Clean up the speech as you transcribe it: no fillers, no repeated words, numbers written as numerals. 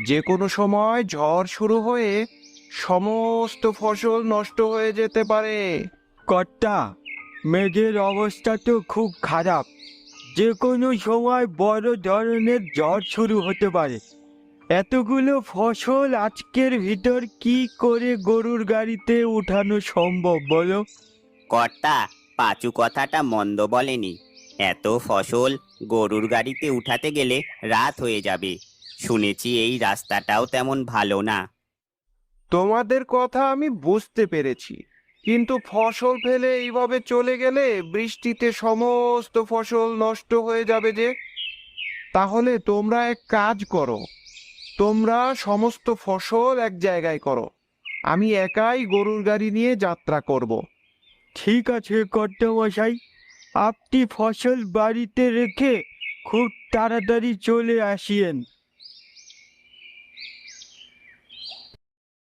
যে কোনো সময় ঝড় শুরু হয়ে সমস্ত ফসল নষ্ট হয়ে যেতে পারে। কর্তা, মেঘের অবস্থা তো খুব খারাপ। যে কোনো সময় বড় ধরনের ঝড় শুরু হতে পারে। এতগুলো ফসল আজকের ভিতর কি করে গরুর গাড়িতে উঠানো সম্ভব বলো? কর্তা, পাঁচু কথাটা মন্দ বলেনি। এত ফসল গরুর গাড়িতে উঠাতে গেলে রাত হয়ে যাবে। শুনেছি এই রাস্তাটাও তেমন ভালো না। তোমাদের কথা আমি বুঝতে পেরেছি, কিন্তু ফসল ফেলে এইভাবে চলে গেলে বৃষ্টিতে সমস্ত ফসল নষ্ট হয়ে যাবে যে। তাহলে তোমরা এক কাজ করো, তোমরা সমস্ত ফসল এক জায়গায় করো, আমি একাই গরুর গাড়ি নিয়ে যাত্রা করব। ঠিক আছে কর্তা মশাই, আপনি ফসল বাড়িতে রেখে খুব তাড়াতাড়ি চলে আসিয়েন।